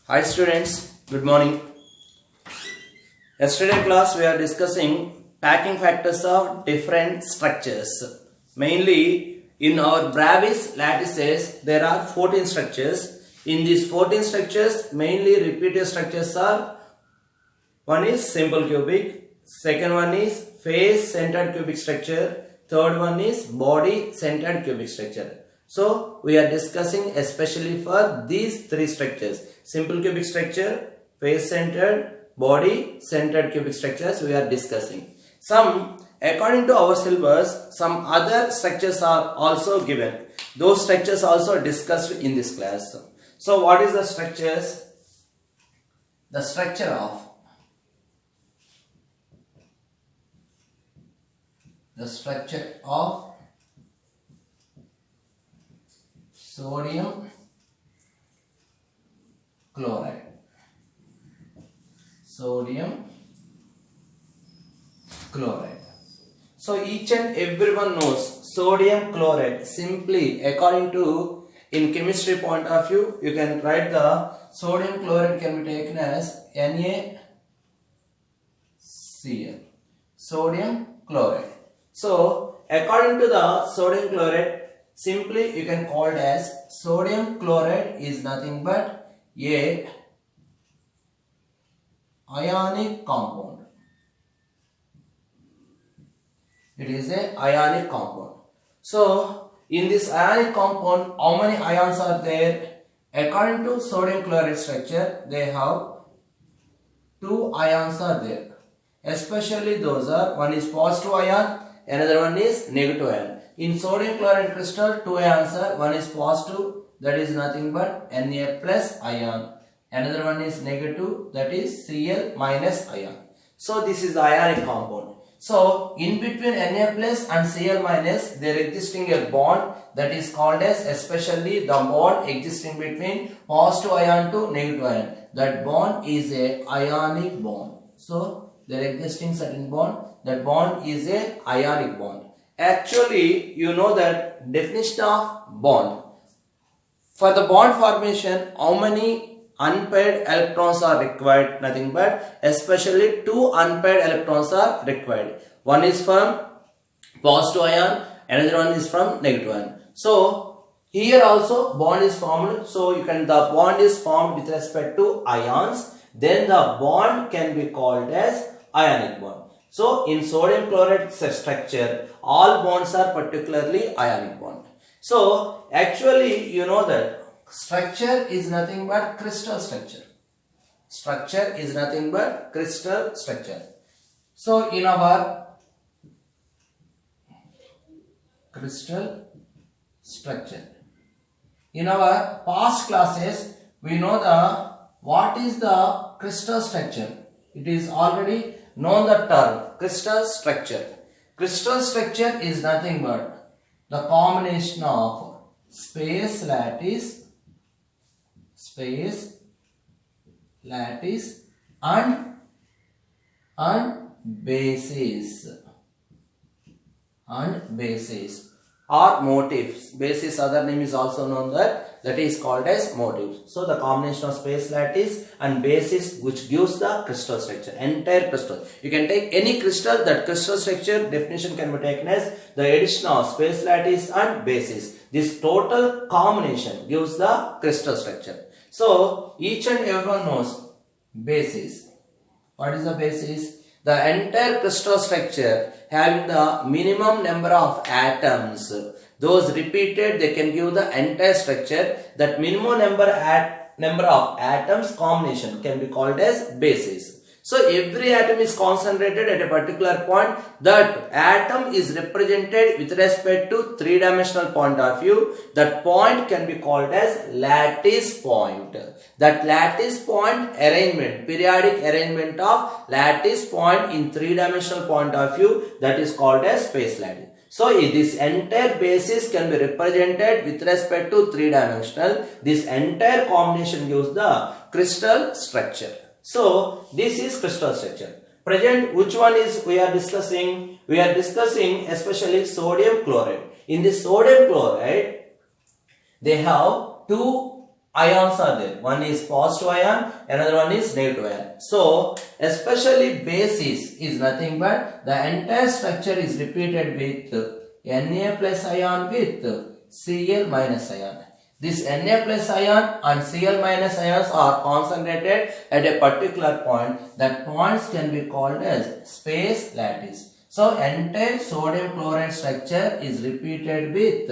Hi students, good morning. Yesterday class we are discussing packing factors of different structures. Mainly in our Bravis lattices there are 14 structures. In these 14 structures mainly repeated structures are, one is simple cubic, second one is face centered cubic structure, third one is body centered cubic structure. So we are discussing especially for these three structures: simple cubic structure, face centered, body centered cubic structures we are discussing. According to our syllabus, some other structures are also given. Those structures also discussed in this class. So what is the structures? The structure of sodium chloride. So each and everyone knows sodium chloride. Simply according to, in chemistry point of view, you can write the sodium chloride can be taken as NaCl. Sodium chloride. So according to the sodium chloride, simply you can call it as sodium chloride is nothing but a ionic compound. It is a ionic compound. So in this ionic compound, how many ions are there? According to sodium chloride structure, they have 2 ions are there. Especially those are, one is positive ion, another one is negative ion. In sodium chloride crystal, 2 ions are, one is positive, that is nothing but Na plus ion. Another one is negative, that is Cl minus ion. So this is the ionic compound. So in between Na plus and Cl minus, there existing a bond that is called as, especially the bond existing between positive ion to negative ion. That bond is a ionic bond. So there existing certain bond, that bond is a ionic bond. Actually, you know that definition of bond. For the bond formation, how many unpaired electrons are required? Nothing but especially 2 unpaired electrons are required. One is from positive ion, another one is from negative ion. So here also bond is formed. So the bond is formed with respect to ions. Then the bond can be called as ionic bond. So in sodium chloride structure, all bonds are particularly ionic bond. So actually you know that structure is nothing but crystal structure. Structure is nothing but crystal structure. So in our crystal structure, in our past classes, we know what is the crystal structure. It is already known the term crystal structure. Crystal structure is nothing but the combination of space lattice and bases or motifs. Basis, other name is also known that is called as motifs. So the combination of space lattice and basis which gives the crystal structure, entire crystal. You can take any crystal, that crystal structure definition can be taken as the addition of space lattice and basis. This total combination gives the crystal structure. So each and everyone knows basis. What is the basis? The entire crystal structure having the minimum number of atoms. Those repeated, they can give the entire structure. That minimum number of atoms combination can be called as basis. So every atom is concentrated at a particular point. That atom is represented with respect to 3-dimensional point of view. That point can be called as lattice point. That lattice point arrangement, periodic arrangement of lattice point in 3-dimensional point of view, that is called as space lattice. So this entire basis can be represented with respect to 3-dimensional. This entire combination gives the crystal structure. So this is crystal structure. Present, which one is we are discussing? We are discussing especially sodium chloride. In this sodium chloride, they have 2 ions are there. One is positive ion, another one is negative ion. So especially bases is nothing but the entire structure is repeated with Na plus ion with Cl minus ion. This Na plus ion and Cl minus ions are concentrated at a particular point. That points can be called as space lattice. So entire sodium chloride structure is repeated with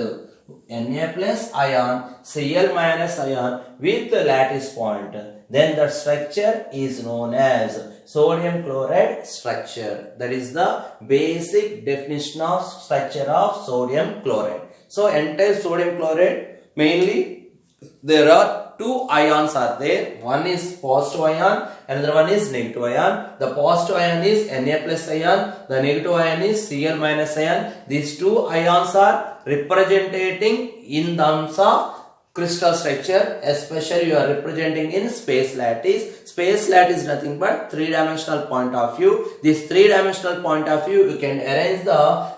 Na plus ion, Cl minus ion with the lattice point. Then the structure is known as sodium chloride structure. That is the basic definition of structure of sodium chloride. So entire sodium chloride, mainly there are two ions are there. One is positive ion, another one is negative ion. The positive ion is Na plus ion, the negative ion is Cl minus ion. These two ions are representing in terms of crystal structure, especially you are representing in space lattice. Space lattice is nothing but three-dimensional point of view. This three-dimensional point of view, you can arrange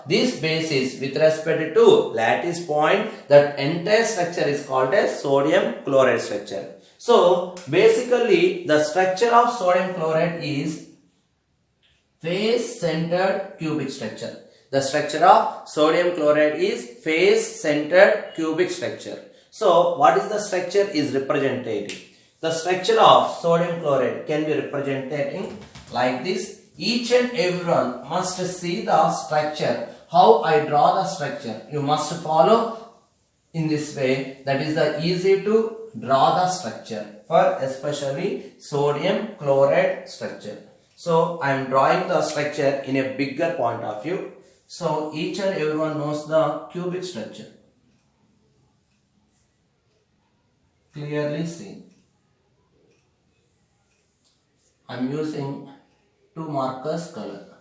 this basis with respect to lattice point. That entire structure is called as sodium chloride structure. So basically the structure of sodium chloride is face-centered cubic structure. The structure of sodium chloride is face-centered cubic structure. So what is the structure is represented? The structure of sodium chloride can be represented like this. Each and everyone must see the structure. How I draw the structure, you must follow in this way. That is the easy to draw the structure for especially sodium chloride structure. So I am drawing the structure in a bigger point of view. So each and everyone knows the cubic structure. Clearly seen. I am using two markers color.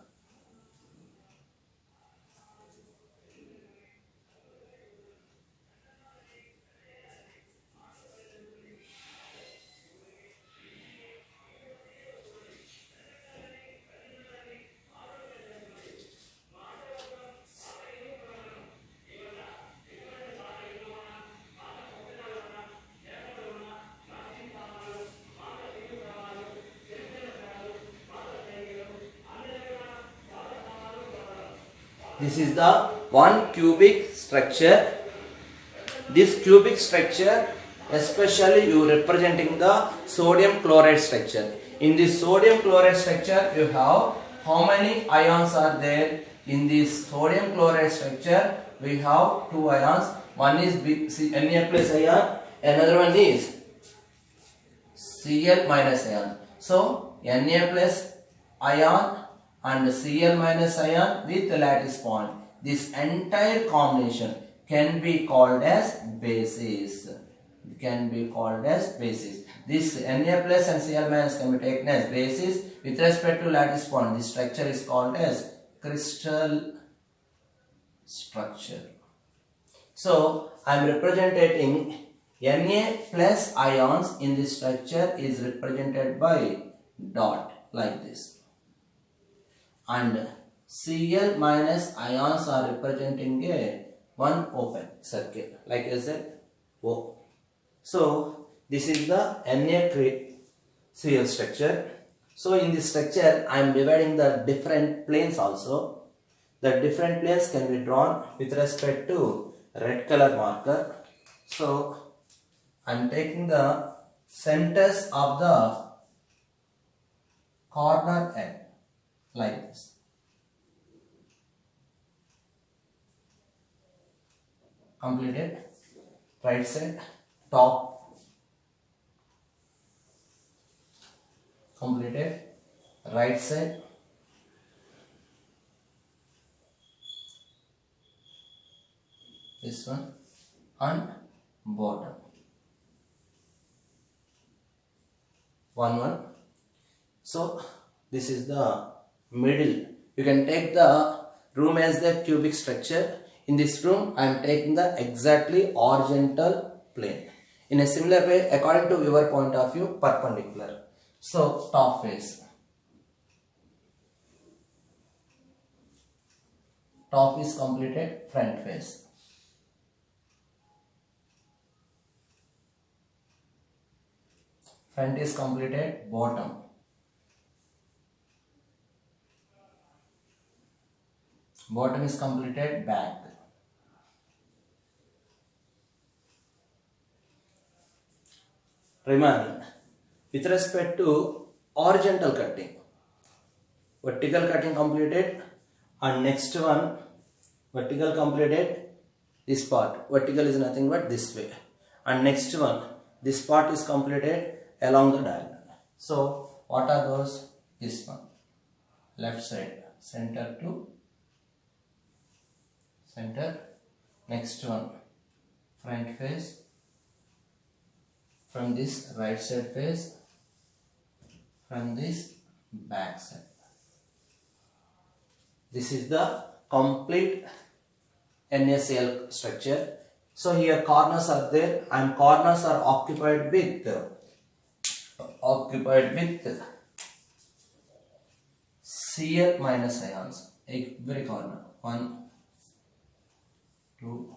This is the one cubic structure. This cubic structure, especially you representing the sodium chloride structure. In this sodium chloride structure, you have how many ions are there? In this sodium chloride structure, we have two ions. One is Na plus ion, another one is Cl minus ion. So Na plus ion and Cl minus ion with the lattice point. This entire combination can be called as basis. Can be called as basis. This Na plus and Cl minus can be taken as basis with respect to lattice point. This structure is called as crystal structure. So I am representing Na plus ions in this structure is represented by dot like this. And Cl minus ions are representing a one open circle like I said O. So this is the NaCl structure. So in this structure I am dividing the different planes also. The different planes can be drawn with respect to red color marker. So I am taking the centers of the corner end like this. Completed. Right side, top. Completed. Right side. This one and bottom. One. So this is the middle. You can take the room as the cubic structure. In this room I am taking the exactly horizontal plane. In a similar way, according to your point of view, perpendicular. So top face. Top is completed, front face. Front is completed, bottom. Bottom is completed, back. Remaining. With respect to horizontal cutting, vertical cutting completed, and next one, vertical completed, this part. Vertical is nothing but this way. And next one, this part is completed along the diagonal. So, what are those? This one. Left side, center to center. Next one, front face. From this right side face. From this back side. This is the complete NaCl structure. So here corners are there and corners are occupied with Cl minus ions. Every corner. 1, 2,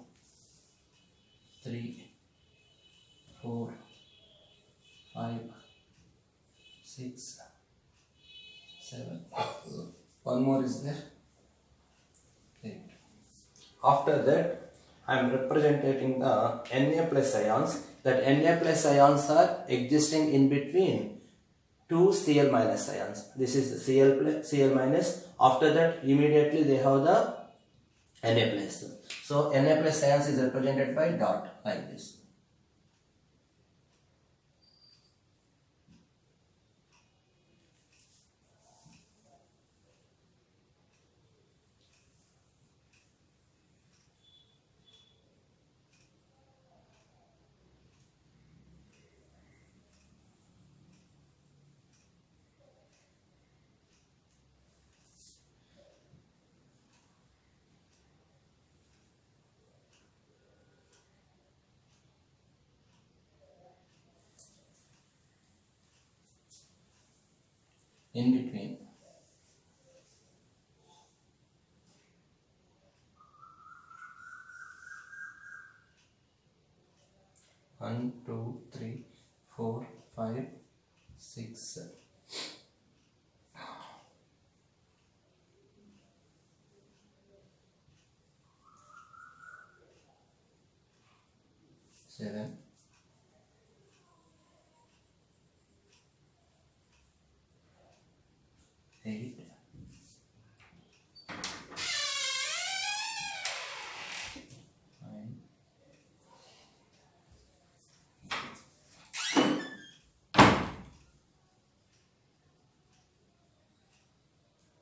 3, 4, 5, 6, 7. One more is there. 8. After that, I am representing the Na plus ions. That Na plus ions are existing in between two Cl minus ions. This is Cl minus. After that, immediately they have the Na plus. So Na plus ions is represented by dot like this. In between. One, two, three, 4, 5, 6, 7, 8, 9,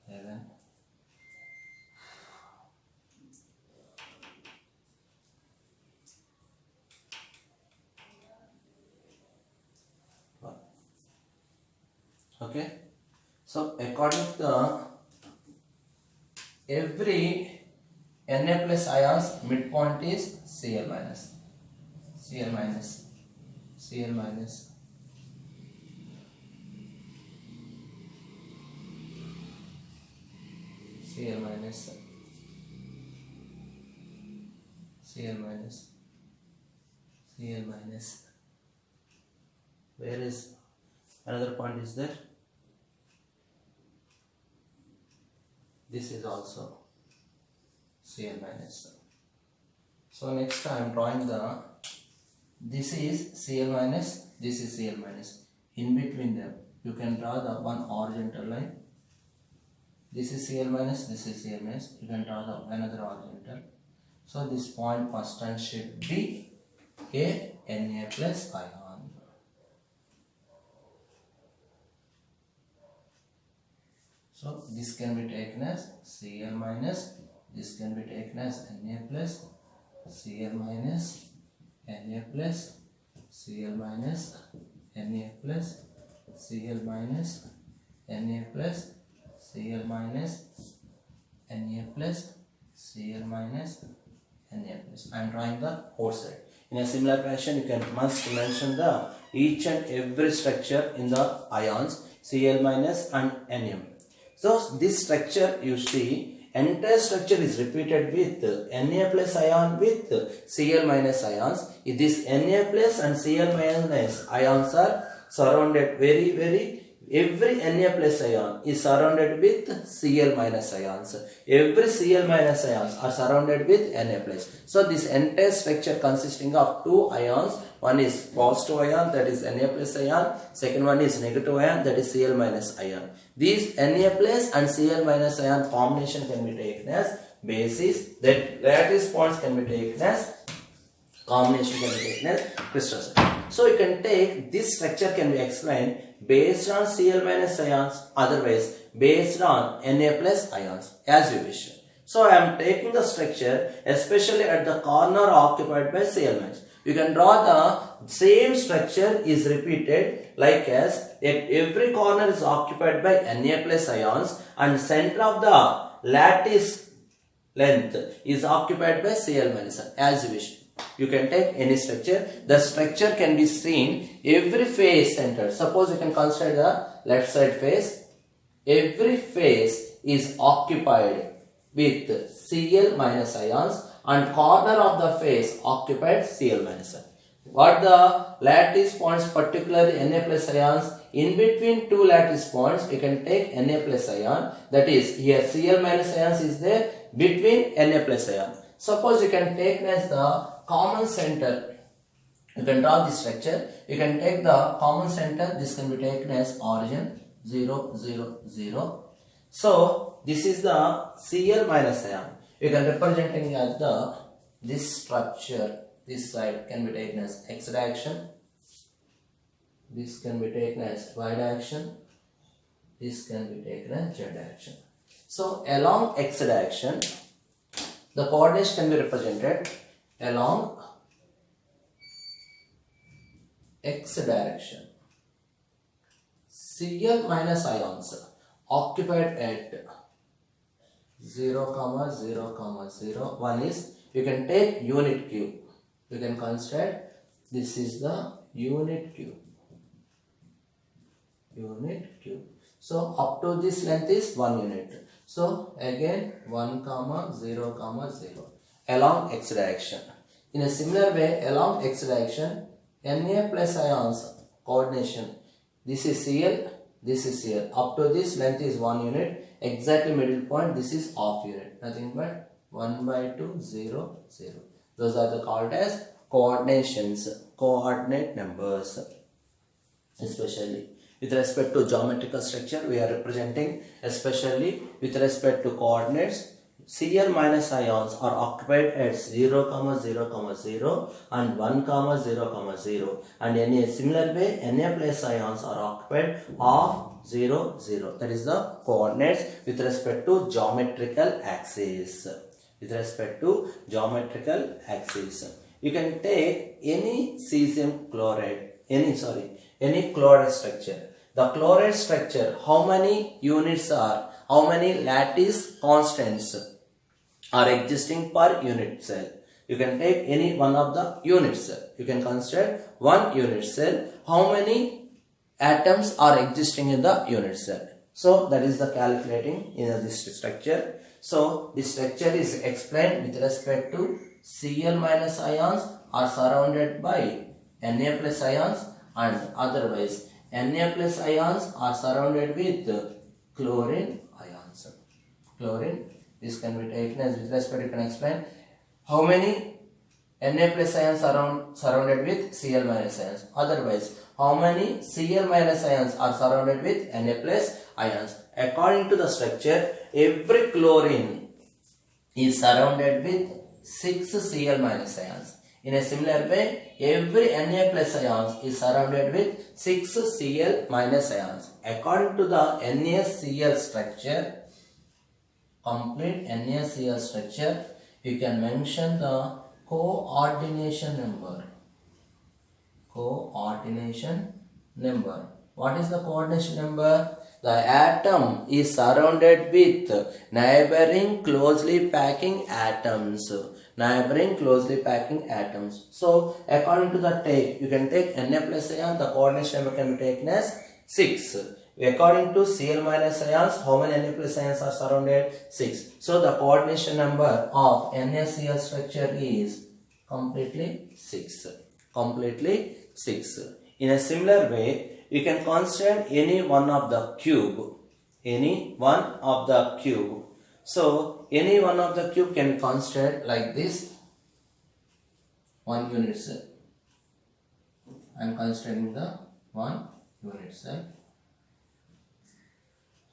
11, 12. Okay. So according to every Na plus ions midpoint is Cl minus, Cl minus, Cl minus, Cl minus, Cl minus, Cl minus. Where is another point is there? This is also Cl minus. So next I am drawing the, this is Cl minus, this is Cl minus. In between them you can draw the one horizontal line. This is Cl minus, this is Cl minus. You can draw the another horizontal. So this point first and should be a Na plus ion. So this can be taken as Cl minus, this can be taken as Na plus, Cl minus, Na plus, Cl minus, Na plus, Cl minus, Na plus, Cl minus, Na plus, Cl minus, Na plus. I am drawing the whole side. In a similar fashion, you must mention the each and every structure in the ions Cl minus and Na. So this structure you see, entire structure is repeated with Na plus ion with Cl minus ions. This Na plus and Cl minus ions are surrounded every Na plus ion is surrounded with Cl minus ions. Every Cl minus ions are surrounded with Na plus. So this entire structure consisting of two ions. One is positive ion, that is Na plus ion. Second one is negative ion, that is Cl minus ion. These Na plus and Cl minus ion combination can be taken as basis. That lattice points can be taken as combination can be taken as crystal structure. So you can take this structure can be explained based on Cl minus ions, otherwise based on Na plus ions, as you wish. So I am taking the structure especially at the corner occupied by Cl minus. You can draw the same structure is repeated like as every corner is occupied by Na plus ions and center of the lattice length is occupied by Cl minus ion, as you wish. You can take any structure. The structure can be seen every face center. Suppose you can consider the left side face. Every face is occupied with Cl minus ions and corner of the face occupied Cl minus ion. What the lattice points, particularly Na plus ions, in between two lattice points you can take Na plus ion, that is here Cl minus ions is there between Na plus ion. Suppose you can take as the common center. You can draw this structure. You can take the common center. This can be taken as origin 0, 0, 0. So this is the Cl minus ion. You can representing as this structure. This side can be taken as X direction. This can be taken as Y direction. This can be taken as Z direction. So along X direction, the coordinates can be represented along X direction. Cl minus ions occupied at 0, 0, 0. One is, you can take unit cube. You can consider this is the unit cube. Unit cube. So up to this length is 1 unit. So again 1, 0, 0 along X direction. In a similar way, along X direction, Na plus ions coordination. This is Cl, this is Cl. Up to this length is 1 unit. Exactly middle point, this is half unit. Nothing but 1/2, 0, 0. Those are the called as coordinations, coordinate numbers. Especially with respect to geometrical structure, we are representing especially with respect to coordinates. Cl minus ions are occupied at 0, 0, 0 and 1, 0, 0. And in a similar way, Na plus ions are occupied half 0, 0. That is the coordinates with respect to geometrical axis. With respect to geometrical axis. You can take any cesium chloride, any chloride structure. The chloride structure, how many units are, how many lattice constants are existing per unit cell. You can take any one of the unit cell. You can consider one unit cell, how many atoms are existing in the unit cell. So that is the calculating in this structure. So this structure is explained with respect to Cl minus ions are surrounded by Na plus ions, and otherwise Na plus ions are surrounded with chlorine ions. Chlorine, this can be taken as with respect, you can explain how many Na plus ions are surrounded with Cl minus ions. Otherwise, how many Cl minus ions are surrounded with Na plus ions. According to the structure, every chlorine is surrounded with 6 Cl minus ions. In a similar way, every Na plus ions is surrounded with 6 Cl minus ions. According to the NaCl structure, complete NaCl structure, you can mention the coordination number. Coordination number. What is the coordination number? The atom is surrounded with neighboring closely packing atoms. Neighboring closely packing atoms. So, according to the take, you can take Na plus ion, the coordination number can be taken as 6. According to Cl minus ions, how many Na plus ions are surrounded? 6. So, the coordination number of NaCl structure is completely 6. Completely 6. In a similar way, you can consider any one of the cube. Any one of the cube. So any one of the cube can consider like this. One unit cell. I am considering the one unit cell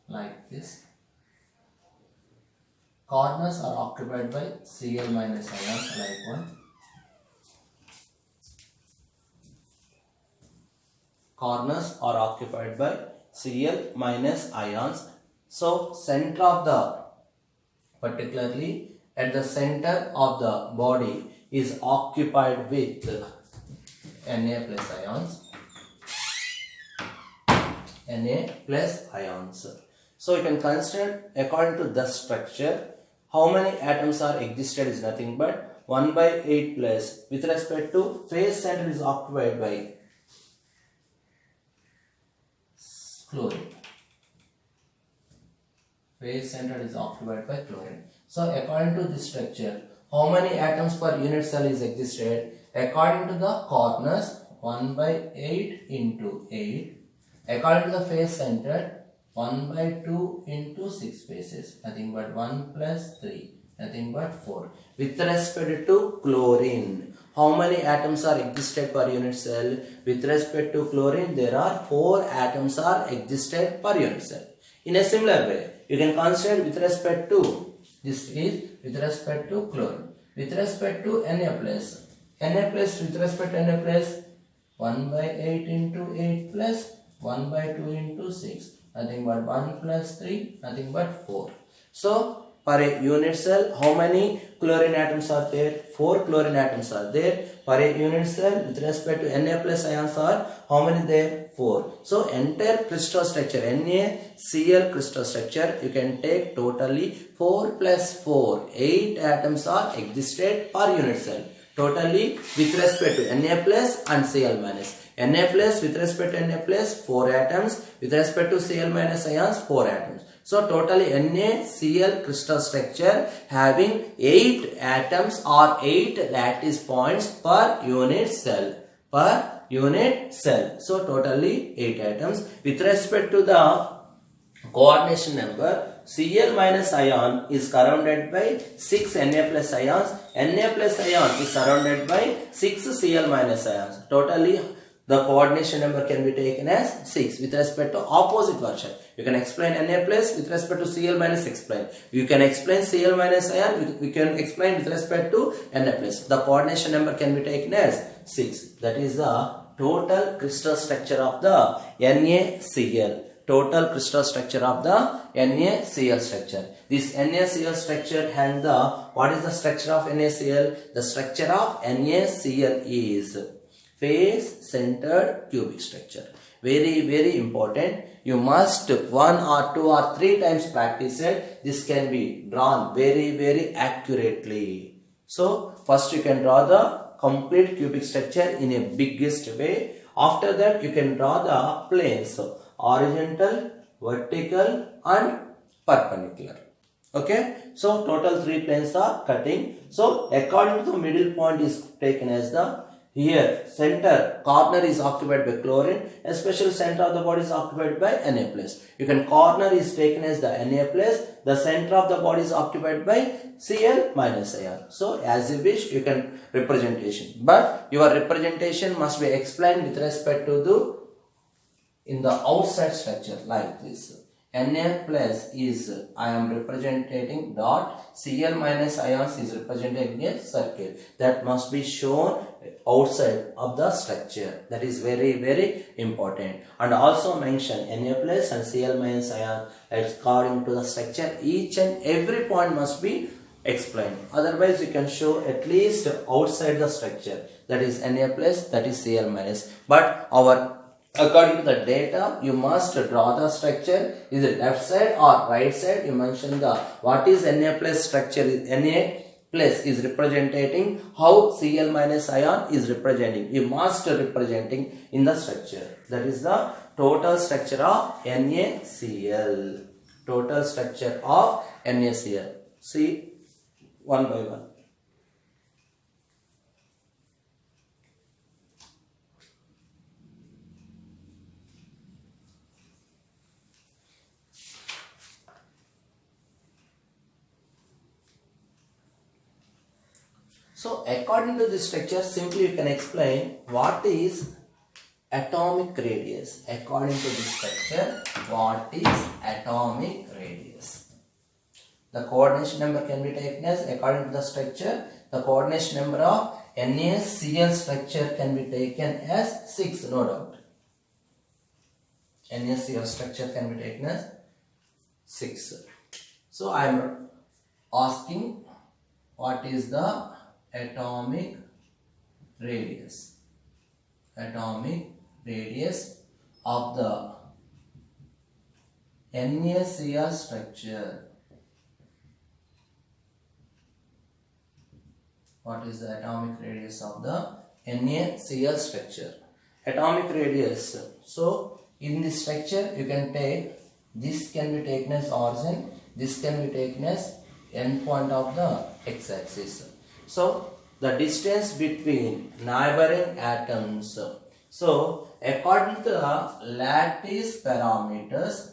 like this. Corners are occupied by Cl minus ions like one. Corners are occupied by Cl minus ions. So center of the, particularly at the center of the body is occupied with Na plus ions. Na plus ions. So you can consider according to the structure, how many atoms are existed is nothing but 1 by 8 plus, with respect to phase center is occupied by chlorine. Phase center is occupied by chlorine. So according to this structure, how many atoms per unit cell is existed? According to the corners, 1 by 8 into 8. According to the phase center, 1 by 2 into 6 phases, nothing but 1 plus 3, nothing but 4. With respect to chlorine, how many atoms are existed per unit cell? With respect to chlorine, there are 4 atoms are existed per unit cell. In a similar way, you can consider with respect to, this is with respect to chlorine. With respect to Na plus, with respect to Na plus, 1 by 8 into 8 plus 1 by 2 into 6. Nothing but 1 plus 3, nothing but 4. So, per a unit cell, how many chlorine atoms are there? 4 chlorine atoms are there. Per a unit cell, with respect to Na plus ions are, how many there? 4. So, entire crystal structure, NaCl crystal structure, you can take totally 4 plus 4. 8 atoms are existed per unit cell. Totally, with respect to Na plus and Cl minus. Na plus with respect to Na plus 4 atoms, with respect to Cl minus ions 4 atoms. So totally NaCl crystal structure having 8 atoms or 8 lattice points per unit cell. Per unit cell. So totally 8 atoms. With respect to the coordination number, Cl minus ion is surrounded by 6 Na plus ions. Na plus ion is surrounded by 6 Cl minus ions. Totally the coordination number can be taken as 6 with respect to opposite version. You can explain Na plus with respect to Cl minus explain. You can explain Cl minus ion, we can explain with respect to Na plus. The coordination number can be taken as 6. That is the total crystal structure of the NaCl. Total crystal structure of the NaCl structure. This NaCl structure and the, what is the structure of NaCl? The structure of NaCl is face centered cubic structure. Very important. You must 1 or 2 or 3 times practice it. This can be drawn very accurately. So first you can draw the complete cubic structure in a biggest way. After that you can draw the planes. So, horizontal, vertical and perpendicular. Okay. So total 3 planes are cutting. So according to the middle point is taken as the, here center corner is occupied by chlorine, especially center of the body is occupied by Na plus. You can corner is taken as the Na plus, the center of the body is occupied by Cl minus ion. So as you wish you can representation, but your representation must be explained with respect to the in the outside structure like this. Na plus is, I am representing dot, Cl minus ions is representing a circle. That must be shown outside of the structure. That is very important. And also mention Na plus and Cl minus ion according to the structure. Each and every point must be explained. Otherwise you can show at least outside the structure. That is Na plus, that is Cl minus. But according to the data, you must draw the structure. Is it left side or right side? You mention the, what is Na plus structure. Na plus is representing how Cl minus ion is representing. You must representing in the structure. That is the total structure of NaCl. Total structure of NaCl. See one by one. So according to this structure, simply you can explain what is atomic radius. According to this structure, what is atomic radius? The coordination number can be taken as, according to the structure, the coordination number of NaCl structure can be taken as 6, no doubt. NaCl structure can be taken as 6. So I am asking, what is the atomic radius? Atomic radius of the NaCl structure. What is the atomic radius of the NaCl structure? Atomic radius. So in this structure you can take, this can be taken as origin, this can be taken as end point of the x-axis. So the distance between neighboring atoms. So according to the lattice parameters,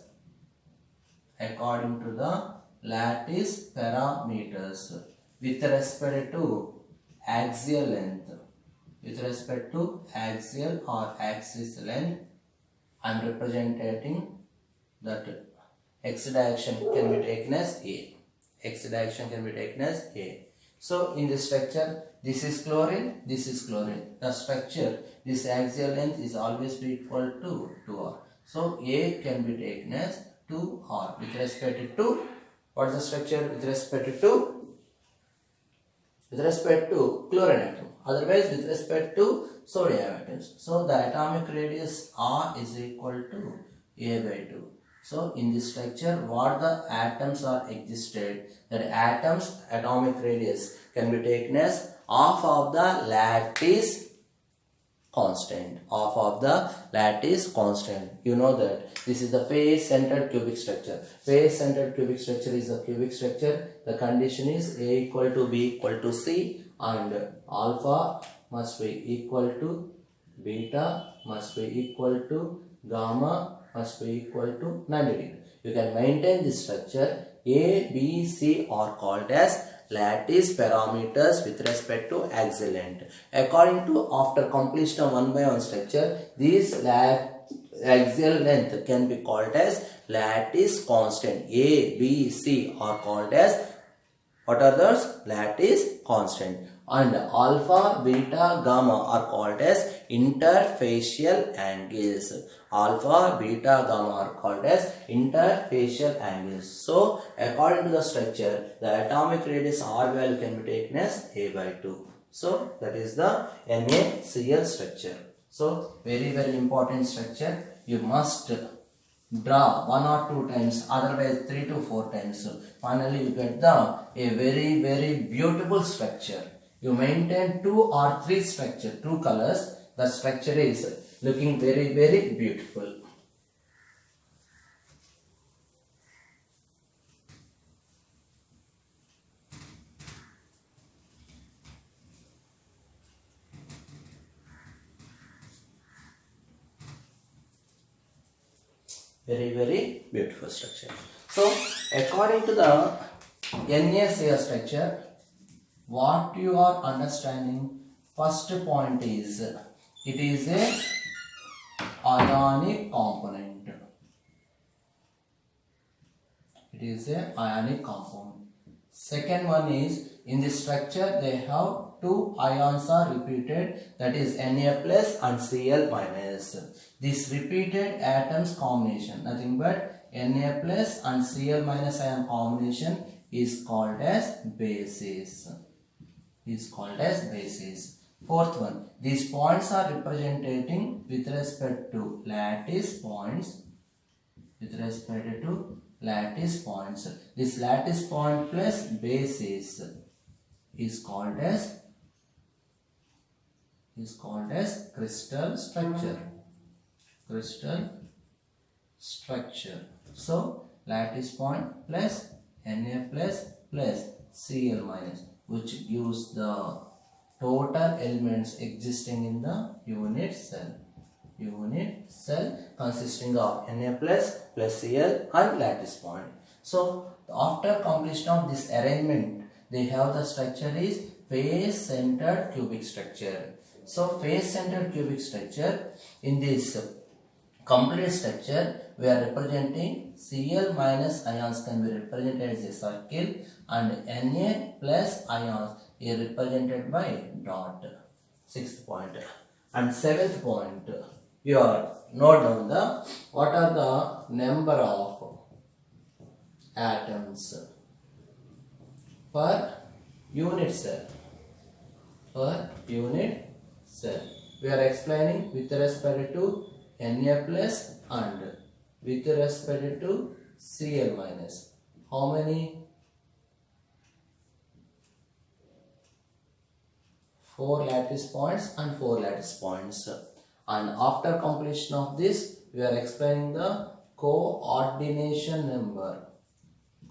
with respect to axial length, with respect to axial or axis length, I am representing that x direction can be taken as A. X direction can be taken as A. So in this structure, this is chlorine, this is chlorine. The structure, this axial length is always be equal to 2r. So A can be taken as 2r with respect to, what is the structure with respect to? With respect to chlorine atom, otherwise with respect to sodium atoms. So the atomic radius R is equal to A by 2. So in this structure, what the atoms are existed, that atoms atomic radius can be taken as half of the lattice constant. Half of the lattice constant. You know that this is the face-centered cubic structure. Face-centered cubic structure is a cubic structure. The condition is A equal to B equal to C, and alpha must be equal to beta, must be equal to gamma, must be equal to 90 degree. You can maintain this structure. A, B, C are called as lattice parameters with respect to axial length. According to, after completion of 1 by 1 structure, these axial length can be called as lattice constant. A, B, C are called as, what are those? Lattice constant. And alpha, beta, gamma are called as interfacial angles. Alpha, beta, gamma are called as interfacial angles. So according to the structure, the atomic radius R value can be taken as A by 2. So that is the NaCl structure. So very important structure. You must draw 1 or 2 times, otherwise 3 to 4 times. Finally you get a very beautiful structure. You maintain 2 or 3 structure, 2 colors, the structure is looking very beautiful. Very beautiful structure. So according to the NaCl structure, what you are understanding, first point is, it is a ionic component. It is a ionic compound. Second one is, in this structure they have 2 ions are repeated, that is Na plus and Cl minus. This repeated atoms combination, nothing but Na plus and Cl minus ion combination is called as basis. Fourth one, these points are representing with respect to lattice points. This lattice point plus basis is called as crystal structure. So lattice point plus Na plus Cl minus, which gives the total elements existing in the unit cell. Consisting of Na plus Cl and lattice point. So after completion of this arrangement, they have the structure is face-centered cubic structure. So face-centered cubic structure, in this complete structure we are representing Cl minus ions can be represented as a circle and Na plus ions is represented by dot. Sixth point. And seventh point, you are note down the what are the number of atoms per unit cell. Per unit cell. We are explaining with respect to Na plus and with respect to Cl minus. How many? 4 lattice points and 4 lattice points. And after completion of this, we are explaining the coordination number.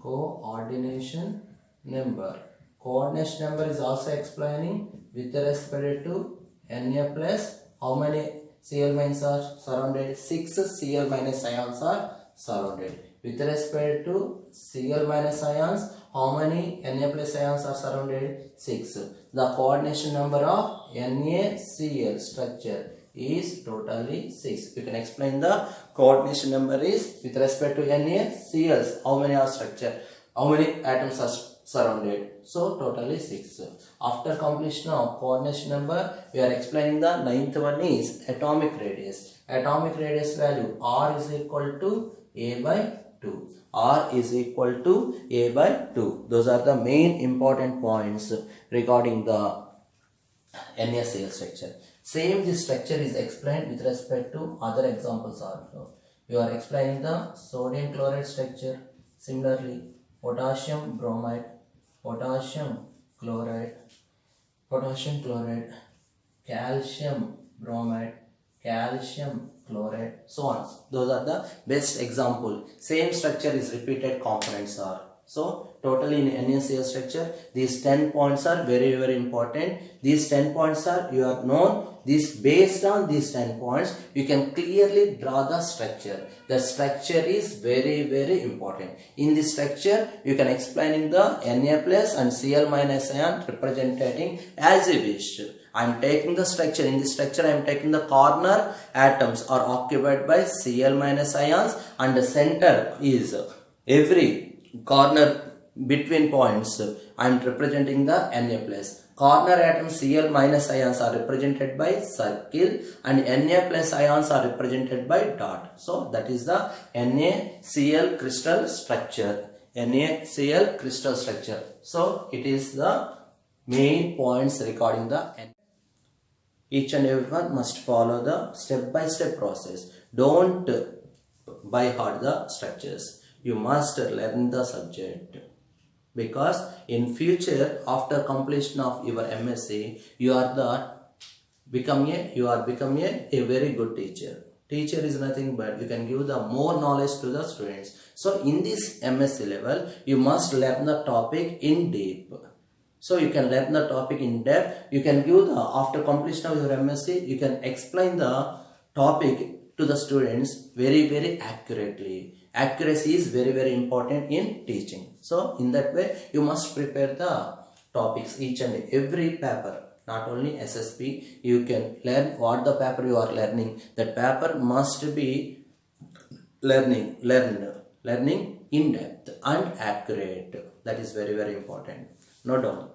Coordination number. Coordination number is also explaining with respect to Na plus how many Cl minus are surrounded. 6 Cl minus ions are surrounded. With respect to Cl minus ions, how many Na plus ions are surrounded? 6. The coordination number of NaCl structure is totally 6. You can explain the coordination number is with respect to NaCl. How many are structure? How many atoms are surrounded? So totally 6. After completion of coordination number, we are explaining the ninth one is atomic radius. Atomic radius value R is equal to A by 2. R is equal to A by 2. Those are the main important points regarding the NaCl structure. Same this structure is explained with respect to other examples also. We are explaining the sodium chloride structure. Similarly, potassium bromide, potassium chloride, calcium bromide, calcium chloride, so on. Those are the best example. Same structure is repeated components are. So totally in NaCl structure, these 10 points are very important. These 10 points are you are known. This based on these 10 points, you can clearly draw the structure. The structure is very important. In this structure, you can explaining the Na plus and Cl minus ion representing as a wish. I am taking the structure. In this structure, I am taking the corner atoms are occupied by Cl minus ions and the center is every corner between points. I am representing the Na plus. Corner atoms Cl minus ions are represented by circle and Na plus ions are represented by dot. So that is the NaCl crystal structure. NaCl crystal structure. So it is the main points regarding the each and everyone must follow the step-by-step process. Don't by heart the structures. You must learn the subject. Because in future, after completion of your M.Sc, you are becoming a very good teacher. Teacher is nothing but you can give the more knowledge to the students. So in this M.Sc level, you must learn the topic in deep. So you can learn the topic in depth. You can give after completion of your M.Sc, you can explain the topic to the students very accurately. Accuracy is very important in teaching. So in that way, you must prepare the topics each and every paper. Not only SSP, you can learn what the paper you are learning. That paper must be learning in depth and accurate. That is very important. Note down.